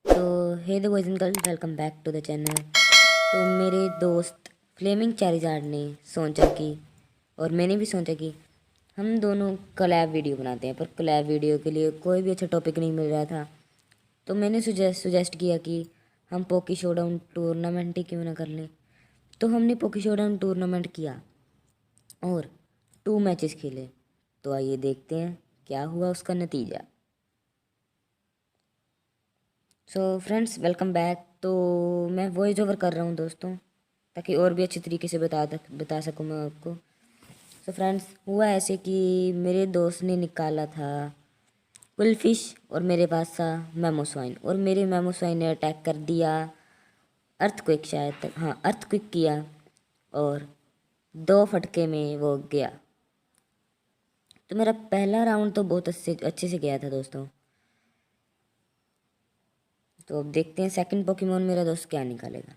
तो hey the boys and girl, welcome back to the channel. तो मेरे दोस्त फ्लेमिंग चारिजार्ड ने सोचा कि और मैंने भी सोचा कि हम दोनों कोलैब वीडियो बनाते हैं, पर कोलैब वीडियो के लिए कोई भी अच्छा टॉपिक नहीं मिल रहा था। तो मैंने सुजेस्ट किया कि हम पोकी शोडाउन टूर्नामेंट ही क्यों ना कर लें। तो हमने पोकी शोडाउन टूर्नामेंट किया और 2 मैचेस खेले। तो आइए देखते हैं क्या हुआ उसका नतीजा। So friends, welcome back. तो मैं वॉइस ओवर कर रहा हूँ दोस्तों, ताकि और भी अच्छी तरीके से बता सकूँ मैं आपको। सो फ्रेंड्स, हुआ ऐसे कि मेरे दोस्त ने निकाला था कुलफिश और मेरे पास था मेमोस्वाइन, और मेरे मेमोस्वाइन ने अटैक कर दिया अर्थक्वेक, शायद तक हाँ अर्थक्वेक किया, और 2 फटके में वो गया। तो मेरा पहला राउंड तो बहुत अच्छे से गया था दोस्तों। तो अब देखते हैं सेकंड पोकेमोन मेरा दोस्त क्या निकालेगा।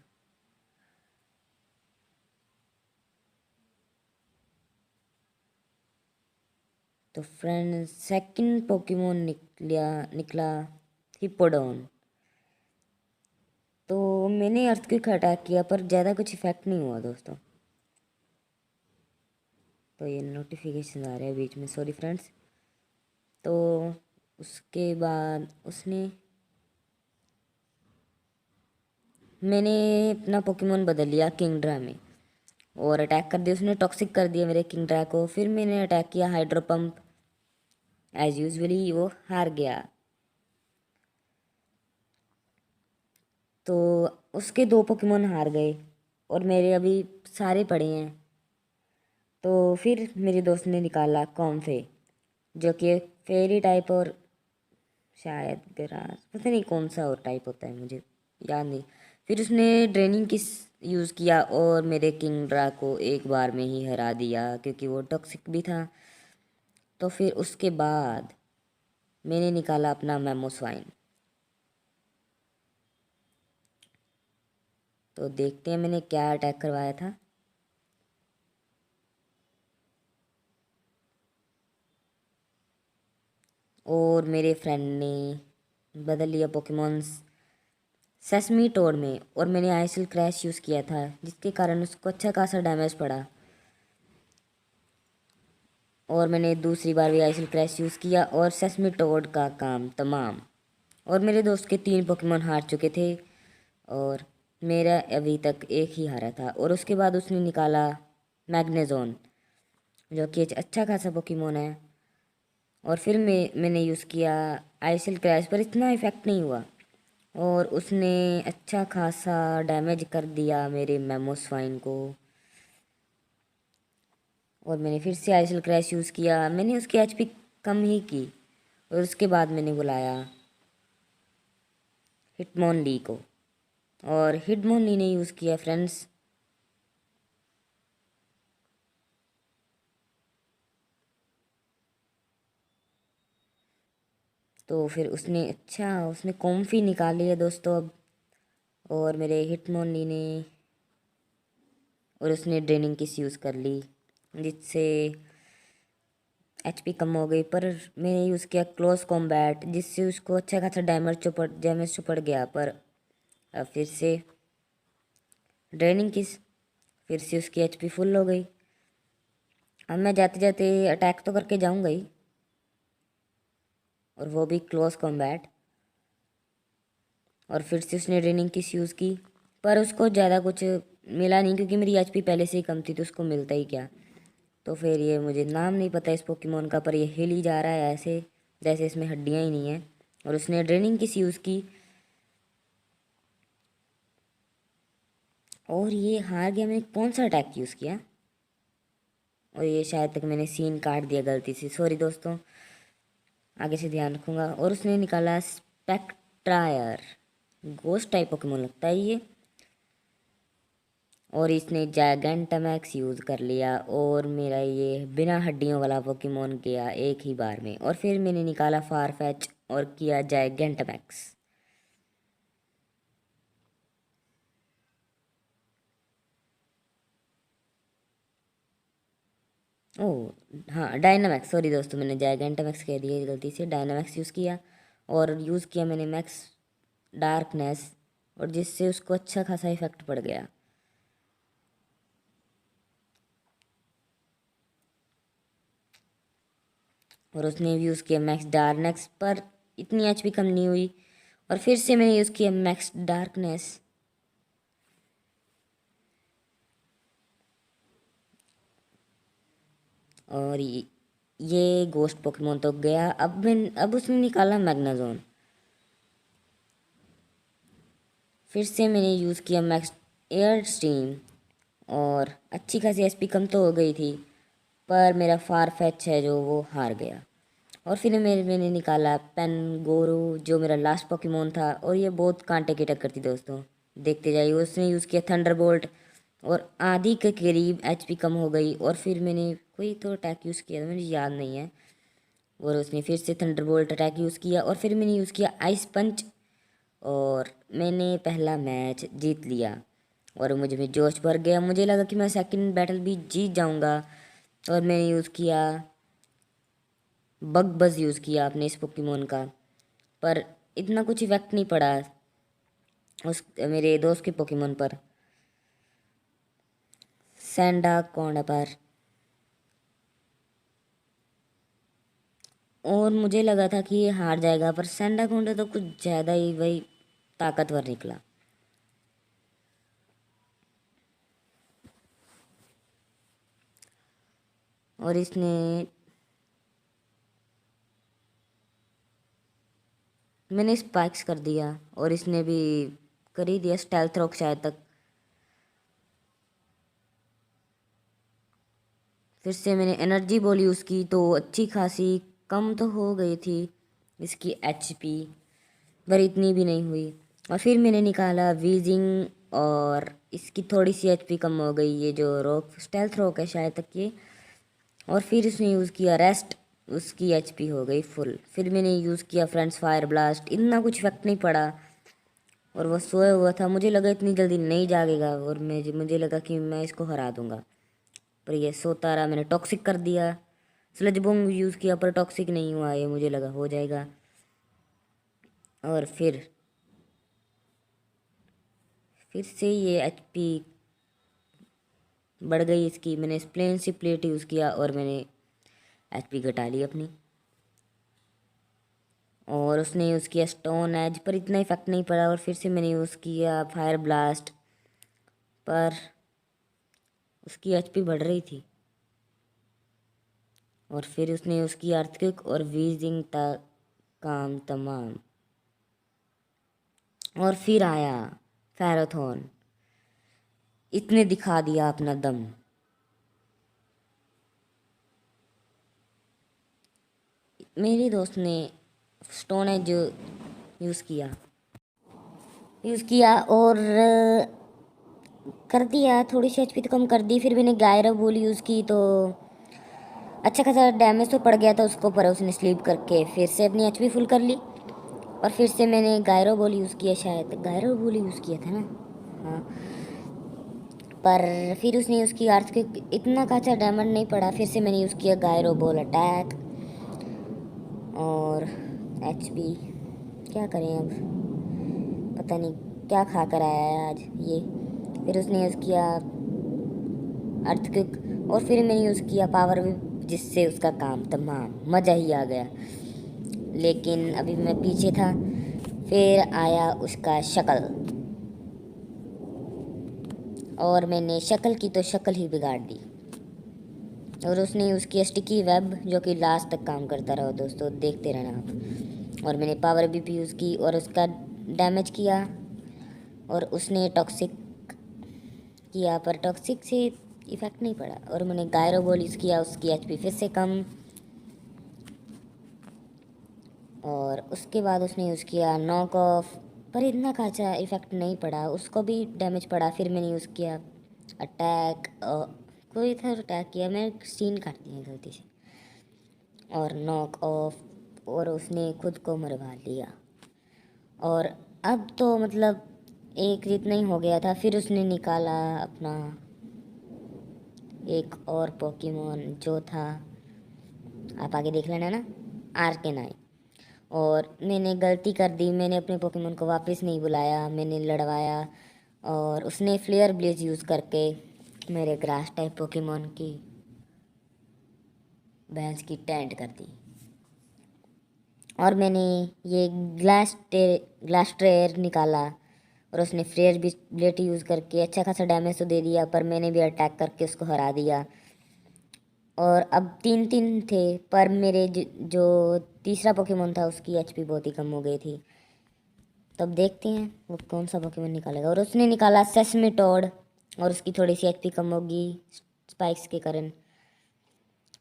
तो फ्रेंड, सेकंड पोकेमोन निकला हिप्पोडोन। तो मैंने अर्थक्वेक अटैक किया, पर ज़्यादा कुछ इफेक्ट नहीं हुआ दोस्तों। तो ये नोटिफिकेशन आ रहा है बीच में, सॉरी फ्रेंड्स। तो उसके बाद मैंने अपना पोकेमोन बदल लिया किंगड्रा में, और अटैक कर दिया उसने, टॉक्सिक कर दिया मेरे किंगड्रा को। फिर मैंने अटैक किया हाइड्रो पंप, एज यूजली वो हार गया। तो उसके 2 पोकेमोन हार गए और मेरे अभी सारे पड़े हैं। तो फिर मेरे दोस्त ने निकाला कॉम्फे, जो कि एक फेरी टाइप और शायद ग्रास, पता नहीं कौन सा और टाइप होता है, मुझे याद नहीं। फिर उसने ड्रेनिंग किस यूज़ किया और मेरे किंगड्रा को एक बार में ही हरा दिया, क्योंकि वो टॉक्सिक भी था। तो फिर उसके बाद मैंने निकाला अपना मेमोस्वाइन। तो देखते हैं मैंने क्या अटैक करवाया था। और मेरे फ्रेंड ने बदल लिया पोकेमॉन्स सेसमी टोड में, और मैंने आइसिल क्रैश यूज़ किया था, जिसके कारण उसको अच्छा खासा डैमेज पड़ा। और मैंने दूसरी बार भी आइसिल क्रैश यूज़ किया और सेसमी टोड का काम तमाम। और मेरे दोस्त के 3 पोकेमॉन हार चुके थे, और मेरा अभी तक एक ही हारा था। और उसके बाद उसने निकाला मैग्नेजोन, जो कि एक अच्छा खासा पोकेमॉन है। और फिर मैंने यूज़ किया आइसिल क्रैश, पर इतना इफ़ेक्ट नहीं हुआ, और उसने अच्छा खासा डैमेज कर दिया मेरे मेमोस्वाइन को। और मैंने फिर से आइसिल क्रैश यूज़ किया, मैंने उसकी एचपी कम ही की। और उसके बाद मैंने बुलाया हिटमोनली को, और हिटमोनली ने यूज़ किया फ्रेंड्स तो फिर उसने कॉम्फी निकाली है दोस्तों अब। और मेरे हिटमोनली ने, और उसने ड्रेनिंग किस यूज़ कर ली, जिससे एचपी कम हो गई। पर मैंने यूज़ किया क्लोज कॉम्बैट, जिससे उसको अच्छा खासा डैमेज चुपड़ गया। पर अब फिर से ड्रेनिंग किस, फिर से उसकी एचपी फुल हो गई। अब मैं जाते जाते अटैक तो करके जाऊंगा ही, और वो भी क्लोज कॉम्बैट। और फिर से उसने ड्रेनिंग किस यूज़ की, पर उसको ज़्यादा कुछ मिला नहीं, क्योंकि मेरी एचपी पहले से ही कम थी, तो उसको मिलता ही क्या। तो फिर ये मुझे नाम नहीं पता इस पोकेमोन का, पर ये हिल ही जा रहा है ऐसे जैसे इसमें हड्डियाँ ही नहीं हैं। और उसने ड्रेनिंग किस यूज़ की, और ये हार गया। मैंने कौन सा अटैक यूज़ किया, और ये शायद तक मैंने सीन काट दिया गलती से, सॉरी दोस्तों, आगे से ध्यान रखूँगा। और उसने निकाला स्पेक्ट्रायर, गोस्ट टाइप पोकेमोन लगता है ये। और इसने जैगेंटामैक्स यूज़ कर लिया, और मेरा ये बिना हड्डियों वाला पोकेमोन गया एक ही बार में। और फिर मैंने निकाला फारफेच और किया जैगेंटामैक्स। ओह हाँ, डायनामैक्स, सॉरी दोस्तों, मैंने जैगेंटामैक्स कह दिया गलती से, डायनामैक्स यूज़ किया। और यूज़ किया मैंने मैक्स डार्कनेस, और जिससे उसको अच्छा खासा इफेक्ट पड़ गया। और उसने यूज़ किया मैक्स डार्कनेस, पर इतनी एचपी कम नहीं हुई। और फिर से मैंने यूज़ किया मैक्स डार्कनेस, और ये घोस्ट पोकेमोन तो गया। अब उसने निकाला मैग्नाजोन। फिर से मैंने यूज़ किया मैक्स एयर स्ट्रीम, और अच्छी खासी एचपी कम तो हो गई थी, पर मेरा फारफेच है जो वो हार गया। और फिर मैंने निकाला पेनगोरू, जो मेरा लास्ट पोकेमोन था, और ये बहुत कांटे की टक्कर थी दोस्तों। देखते जाइए, उसने यूज़ किया थंडरबोल्ट, और आधी के करीब एचपी कम हो गई। और फिर मैंने कोई तो अटैक यूज़ किया था, मुझे याद नहीं है। और उसने फिर से थंडरबोल्ट अटैक यूज़ किया, और फिर मैंने यूज़ किया आइस पंच, और मैंने पहला मैच जीत लिया। और मुझे भी जोश भर गया, मुझे लगा कि मैं सेकंड बैटल भी जीत जाऊंगा। और मैंने यूज़ किया बग बज़, यूज़ किया अपने इस पोकेमोन का, पर इतना कुछ इफेक्ट नहीं पड़ा उस मेरे दोस्त के पोकेमोन पर, सैंडा कोंडा पर। और मुझे लगा था कि ये हार जाएगा, पर सैंडा कोंडा तो कुछ ज़्यादा ही वही ताकतवर निकला। और इसने मैंने स्पाइक्स कर दिया, और इसने भी कर ही दिया स्टेल्थ रॉक शायद तक। फिर से मैंने एनर्जी बॉल यूज़ की, तो अच्छी खासी कम तो हो गई थी इसकी एचपी, पर इतनी भी नहीं हुई। और फिर मैंने निकाला वीजिंग, और इसकी थोड़ी सी एचपी कम हो गई, ये जो रॉक स्टेल्थ रॉक है शायद तक ये। और फिर इसने यूज़ किया रेस्ट, उसकी एचपी हो गई फुल। फिर मैंने यूज़ किया फ्रेंड्स फायर ब्लास्ट, इतना कुछ इफेक्ट नहीं पड़ा। और वो सोया हुआ था, मुझे लगा इतनी जल्दी नहीं जागेगा, और मुझे लगा कि मैं इसको हरा दूंगा, पर ये सोता रहा। मैंने टॉक्सिक कर दिया, स्लज बॉम्ब यूज़ किया, पर टॉक्सिक नहीं हुआ, ये मुझे लगा हो जाएगा। और फिर से ये एचपी बढ़ गई इसकी। मैंने प्लेन सी प्लेट यूज़ किया, और मैंने एचपी घटा ली अपनी। और उसने यूज़ किया स्टोन एज, पर इतना इफेक्ट नहीं पड़ा। और फिर से मैंने यूज़ किया फायर ब्लास्ट, पर उसकी एचपी बढ़ रही थी। और फिर उसने यूज़ किया अर्थक्वेक और वीजिंग तक काम तमाम। और फिर आया फेराथॉन, इतने दिखा दिया अपना दम। मेरे दोस्त ने स्टोन एज यूज़ किया और कर दिया, थोड़ी सी एचपी तो कम कर दी। फिर मैंने गायरा बोल यूज़ की, तो अच्छा खासा डैमेज तो पड़ गया था उसको, पर उसने स्लीप करके फिर से अपनी एचपी फुल कर ली। और फिर से मैंने गायरो बॉल यूज़ किया, शायद गायरो बॉल यूज़ किया था ना, हाँ। पर फिर उसने यूज़ किया अर्थ के, इतना खासा डैमेज नहीं पड़ा। फिर से मैंने यूज़ किया गायरो बॉल अटैक, और एचपी क्या करें अब, पता नहीं क्या खा कर आया है आज ये। फिर उसने यूज़ किया अर्थक्विक, और फिर मैंने यूज़ किया पावर विप, जिससे उसका काम तमाम, मज़ा ही आ गया। लेकिन अभी मैं पीछे था, फिर आया उसका शक्ल, और मैंने शक्ल की तो शक्ल ही बिगाड़ दी। और उसने यूज़ किया स्टिकी वेब, जो कि लास्ट तक काम करता रहा दोस्तों, देखते रहना आप। और मैंने पावर बीपी यूज़ की, और उसका डैमेज किया। और उसने टॉक्सिक किया, पर टॉक्सिक से इफ़ेक्ट नहीं पड़ा। और मैंने गायरो बॉल यूज़ किया, उसकी एचपी फिर से कम। और उसके बाद उसने यूज़ किया नॉक ऑफ, पर इतना खासा इफ़ेक्ट नहीं पड़ा, उसको भी डैमेज पड़ा। फिर मैंने यूज़ किया अटैक, कोई था अटैक किया, मैं सीन काट दिया गलती से, और नॉक ऑफ, और उसने खुद को मरवा लिया। और अब तो मतलब एक जितना ही हो गया था। फिर उसने निकाला अपना एक और पोकेमोन, जो था, आप आगे देख लेना ना, आर्केनाई। और मैंने गलती कर दी, मैंने अपने पोकेमोन को वापस नहीं बुलाया, मैंने लड़वाया और उसने फ्लेयर ब्लेज यूज़ करके मेरे ग्रास टाइप पोकेमोन की भैंस की टेंट कर दी। और मैंने ये ग्लास ट्रेयर निकाला और उसने फ्लेयर ब्लेड यूज़ करके अच्छा खासा डैमेज तो दे दिया, पर मैंने भी अटैक करके उसको हरा दिया। और अब 3-3 थे, पर मेरे जो तीसरा पोकेमोन था उसकी एचपी बहुत ही कम हो गई थी। तब देखते हैं वो कौन सा पोकेमोन निकालेगा। और उसने निकाला सेस्मिटोड और उसकी थोड़ी सी एचपी कम होगी स्पाइक्स के कारण।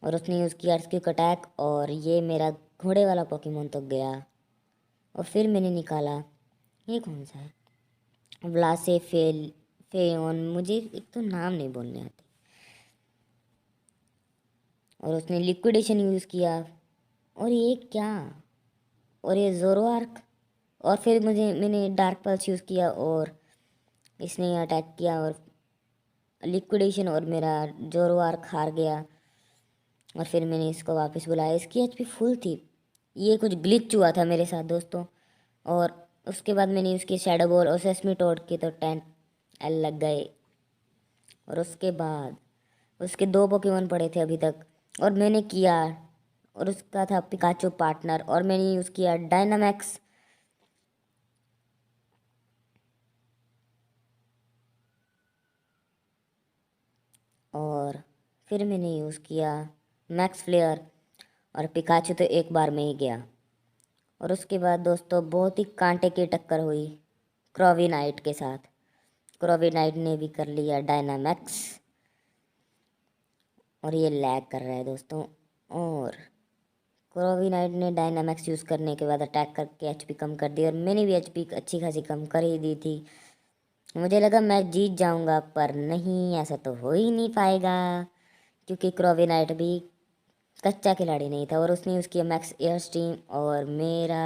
और उसने यूज़ किया अर्स्क्यूक अटैक और ये मेरा घोड़े वाला पोकेमोन तो गया। और फिर मैंने निकाला, ये कौन सा है, व्लासे फेयोन, मुझे एक तो नाम नहीं बोलने आते। और उसने लिक्विडेशन यूज़ किया। और ये क्या, और ये ज़ोरोआर्क। और फिर मैंने डार्क पल्स यूज़ किया और इसने अटैक किया और लिक्विडेशन, और मेरा ज़ोरोआर्क हार गया। और फिर मैंने इसको वापस बुलाया, इसकी एचपी फुल थी। ये कुछ ग्लिच हुआ था मेरे साथ दोस्तों। और उसके बाद मैंने उसकी शैडो बॉल और सेस्मी टोड के तो 10 लग गए। और उसके बाद उसके 2 पोकेमोन पड़े थे अभी तक, और मैंने किया, और उसका था पिकाचू पार्टनर, और मैंने यूज़ किया डायनामैक्स। और फिर मैंने यूज़ किया मैक्स फ्लेयर, और पिकाचू तो एक बार में ही गया। और उसके बाद दोस्तों बहुत ही कांटे की टक्कर हुई क्रोवी नाइट के साथ। क्रोवी नाइट ने भी कर लिया डायनामैक्स, और ये लैग कर रहा है दोस्तों। और क्रोवी नाइट ने डायनामैक्स यूज़ करने के बाद अटैक करके एचपी कम कर दी, और मैंने भी एचपी अच्छी खासी कम कर ही दी थी। मुझे लगा मैं जीत जाऊंगा, पर नहीं, ऐसा तो हो ही नहीं पाएगा, क्योंकि क्रोवी नाइट भी कच्चा खिलाड़ी नहीं था। और उसने यूज़ किया मैक्स एयर स्ट्रीम, और मेरा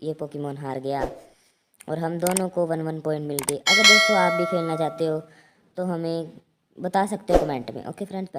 ये पोकेमोन हार गया। और हम दोनों को 1-1 पॉइंट मिल गए। अगर दोस्तों आप भी खेलना चाहते हो तो हमें बता सकते हो कमेंट में। Okay friends, bye.